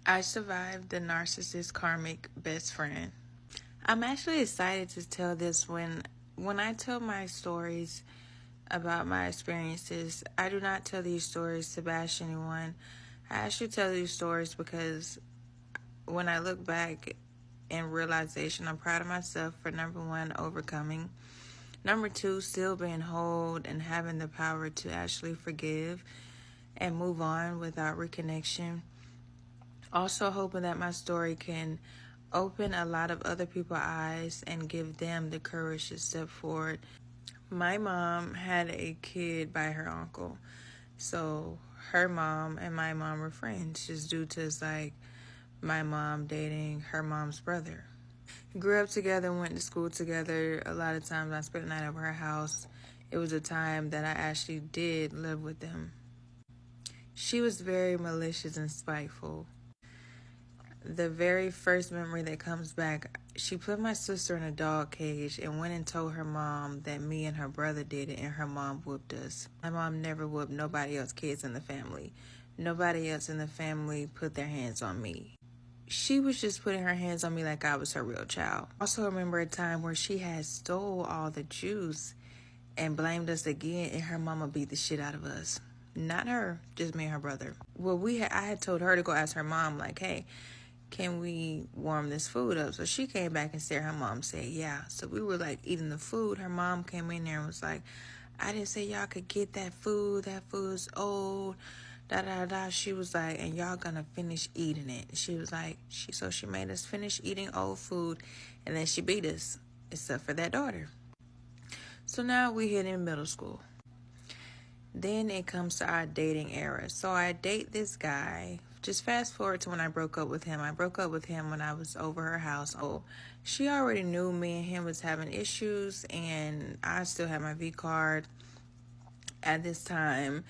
I survived the narcissist karmic best friend. I'm actually excited to tell this. When I tell my stories about my experiences, I do not tell these stories to bash anyone. I actually tell these stories because when I look back in realization, I'm proud of myself for number one, overcoming. Number two, still being whole and having the power to actually forgive and move on without reconnection. Also hoping that my story can open a lot of other people's eyes and give them the courage to step forward. My mom had a kid by her uncle. So her mom and my mom were friends just due to my mom dating her mom's brother. Grew up together, went to school together. A lot of times I spent the night over her house. It was a time that I actually did live with them. She was very malicious and spiteful. The very first memory that comes back, she put my sister in a dog cage and went and told her mom that me and her brother did it, and her mom whooped us. My mom never whooped nobody else's kids in the family. Nobody else in the family put their hands on me. She was just putting her hands on me like I was her real child. Also remember a time where she had stole all the juice and blamed us again, and her mama beat the shit out of us. Not her, just me and her brother. Well, I had told her to go ask her mom, like, hey, can we warm this food up? So she came back and said, her mom said, yeah. So we were eating the food. Her mom came in there and was like, I didn't say y'all could get that food. That food's old. Da da da. She was like, and y'all gonna finish eating it. She was like, so she made us finish eating old food, and then she beat us, except for that daughter. So now we hit in middle school. Then it comes to our dating era. So I date this guy. Just fast forward to when I broke up with him. I broke up with him when I was over her house. Oh, she already knew me and him was having issues, and I still had my V card at this time.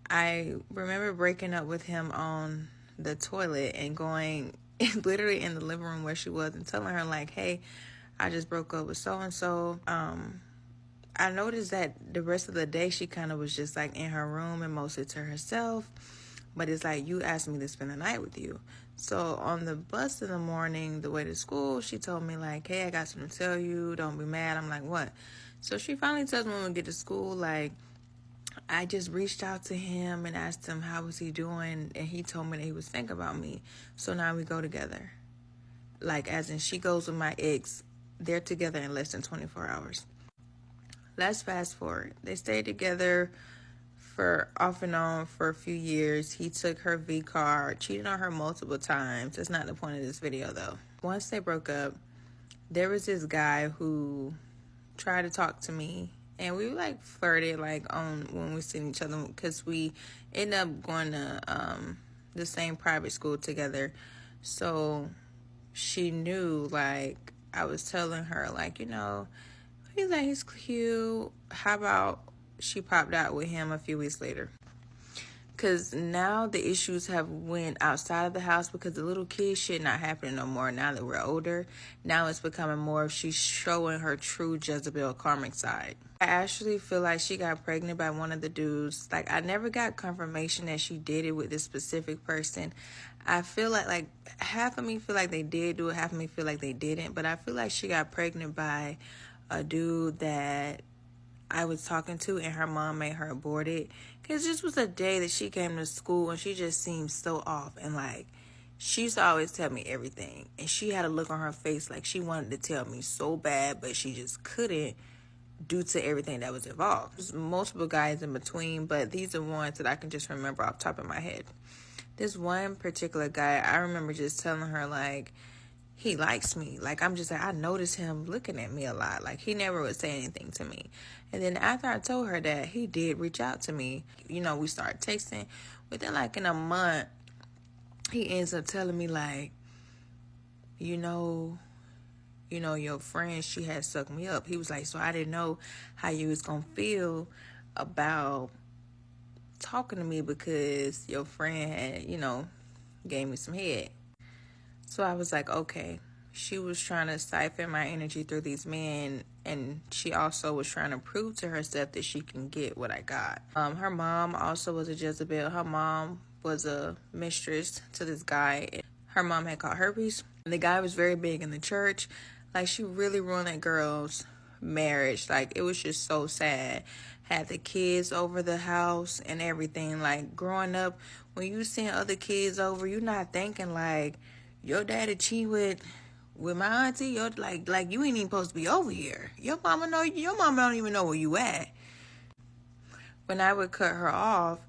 I remember breaking up with him on the toilet and going literally in the living room where she was and telling her, like, hey, I just broke up with so-and-so. I noticed that the rest of the day she kind of was just in her room and mostly to herself. But it's like, you asked me to spend the night with you. So on the bus in the morning, the way to school, she told me hey, I got something to tell you. Don't be mad. I'm like, what? So she finally tells me when we get to school, I just reached out to him and asked him how was he doing. And he told me that he was thinking about me. So now we go together. As in she goes with my ex. They're together in less than 24 hours. Let's fast forward. They stayed together for off and on for a few years. He took her V card, cheated on her multiple times. That's not the point of this video, though. Once they broke up, there was this guy who tried to talk to me, and we flirted on when we seen each other, because we ended up going to the same private school together. So she knew I was telling her he's cute. How about she popped out with him a few weeks later? Because now the issues have went outside of the house, because the little kid shit not happening no more now that we're older. Now it's becoming more of she's showing her true Jezebel karmic side. I actually feel like she got pregnant by one of the dudes. I never got confirmation that she did it with this specific person. I feel like half of me feel like they did do it, half of me feel like they didn't. But I feel like she got pregnant by a dude that I was talking to, and her mom made her abort it. Because this was a day that she came to school and she just seemed so off. And she used to always tell me everything. And she had a look on her face like she wanted to tell me so bad, but she just couldn't due to everything that was involved. There's multiple guys in between, but these are ones that I can just remember off the top of my head. This one particular guy, I remember just telling her he likes me. I noticed him looking at me a lot. He never would say anything to me. And then after I told her that, he did reach out to me. We started texting. Within in a month, he ends up telling me your friend, she had sucked me up. He was like, so I didn't know how you was going to feel about talking to me because your friend had, gave me some head. So I was like, okay. She was trying to siphon my energy through these men, and she also was trying to prove to herself that she can get what I got. Her mom also was a Jezebel. Her mom was a mistress to this guy. Her mom had caught herpes. The guy was very big in the church. Like, she really ruined that girl's marriage. Like, it was just so sad. Had the kids over the house and everything. Like, growing up, when you seeing other kids over, you're not thinking like, your daddy cheat with my auntie. Like you ain't even supposed to be over here. Your mama don't even know where you at. When I would cut her off,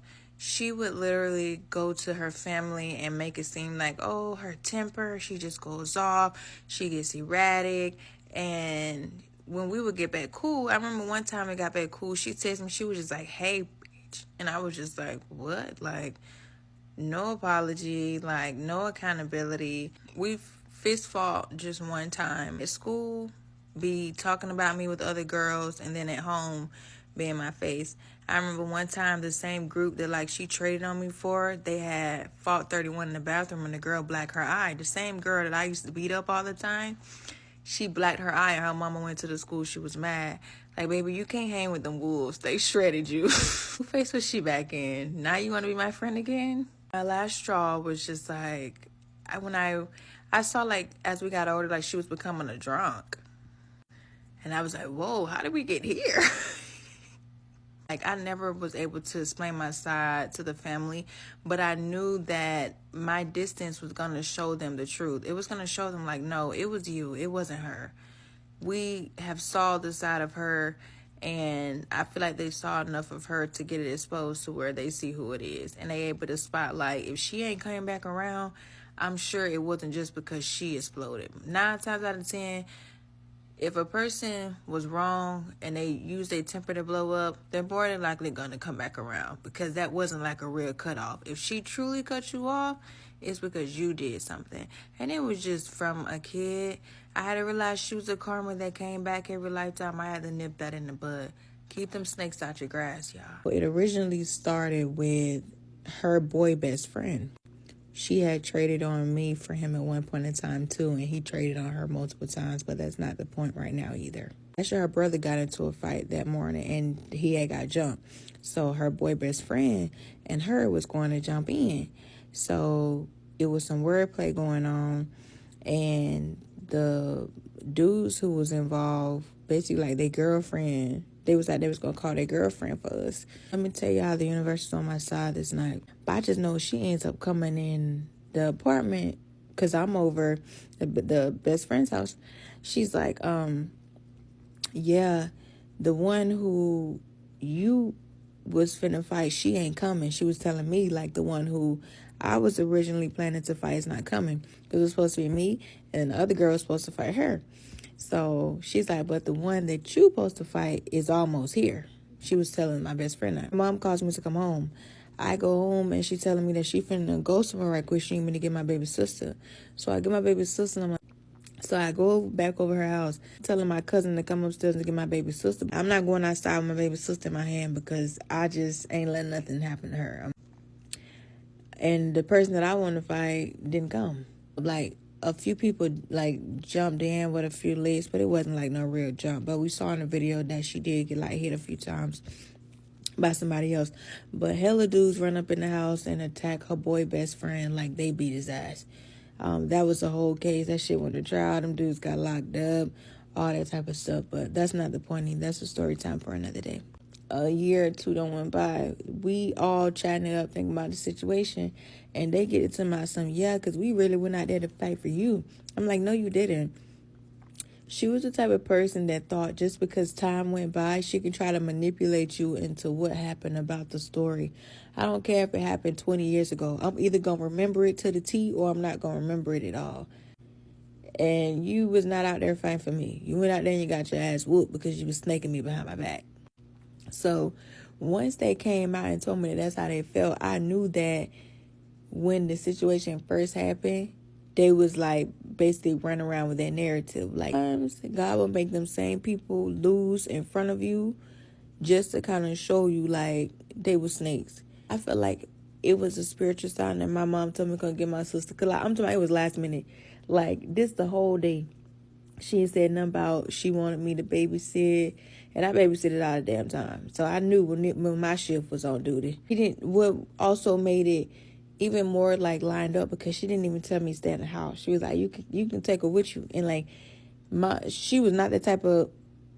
she would literally go to her family and make it seem like, oh, her temper, she just goes off, she gets erratic. And when we would get back cool, I remember one time we got back cool, she texted me, she was just like, hey, bitch. And I was just like, what? Like, no apology, like, no accountability. We fist fought just one time. At school, be talking about me with other girls, and then at home, be in my face. I remember one time the same group that like she traded on me for, they had fought 31 in the bathroom and the girl blacked her eye. The same girl that I used to beat up all the time, she blacked her eye and her mama went to the school. She was mad. Like, baby, you can't hang with them wolves. They shredded you. Who face was she back in? Now you want to be my friend again? My last straw was just like, when I saw like as we got older, like she was becoming a drunk. And I was like, whoa, how did we get here? Like, I never was able to explain my side to the family, but I knew that my distance was going to show them the truth. It was going to show them, like, no, it was you. It wasn't her. We have saw the side of her, and I feel like they saw enough of her to get it exposed to where they see who it is. And they able to spot, like, if she ain't coming back around, I'm sure it wasn't just because she exploded. 9 times out of 10, if a person was wrong and they use their temper to blow up, they're more than likely going to come back around because that wasn't like a real cutoff. If she truly cut you off, it's because you did something. And it was just from a kid. I had to realize she was a karma that came back every lifetime. I had to nip that in the bud. Keep them snakes out your grass, y'all. It originally started with her boy best friend. She had traded on me for him at one point in time, too, and he traded on her multiple times, but that's not the point right now either. Actually, her brother got into a fight that morning, and he had got jumped. So her boy best friend and her was going to jump in. So it was some wordplay going on, and the dudes who was involved, basically like their girlfriend, they was going to call their girlfriend for us. Let me tell you how the universe is on my side this night. But I just know she ends up coming in the apartment because I'm over the best friend's house. She's like, yeah, the one who you was finna fight, she ain't coming. She was telling me like the one who I was originally planning to fight is not coming. It was supposed to be me and the other girl was supposed to fight her. So she's like, but the one that you supposed to fight is almost here. She was telling my best friend that. Mom calls me to come home. I go home and she telling me that she finna go somewhere right quick. She need me to get my baby sister. So I get my baby sister and I'm like, so I go back over her house, telling my cousin to come upstairs and get my baby sister. I'm not going outside with my baby sister in my hand because I just ain't letting nothing happen to her. And the person that I want to fight didn't come. Like, a few people, like, jumped in with a few legs, but it wasn't, like, no real jump. But we saw in the video that she did get, like, hit a few times by somebody else. But hella dudes run up in the house and attack her boy best friend like they beat his ass. That was the whole case. That shit went to trial. Them dudes got locked up, all that type of stuff. But that's not the point. That's a story time for another day. A year or two don't went by. We all chatting it up, thinking about the situation. And they get it to my son, yeah, because we really went out there to fight for you. I'm like, no, you didn't. She was the type of person that thought just because time went by, she can try to manipulate you into what happened about the story. I don't care if it happened 20 years ago. I'm either going to remember it to the T or I'm not going to remember it at all. And you was not out there fighting for me. You went out there and you got your ass whooped because you was snaking me behind my back. So once they came out and told me that that's how they felt, I knew that when the situation first happened, they was like basically running around with that narrative. Like, God will make them same people lose in front of you just to kind of show you like they were snakes. I felt like it was a spiritual sign that my mom told me to get my sister. Cause like, I'm talking about it was last minute. Like this the whole day. She ain't said nothing about she wanted me to babysit. And I babysitted all the damn time. So I knew when my shift was on duty. What also made it even more like lined up, because she didn't even tell me to stay in the house. She was like, you can take her with you. And like she was not the type of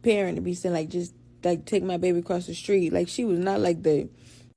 parent to be saying like, just like take my baby across the street. Like she was not like the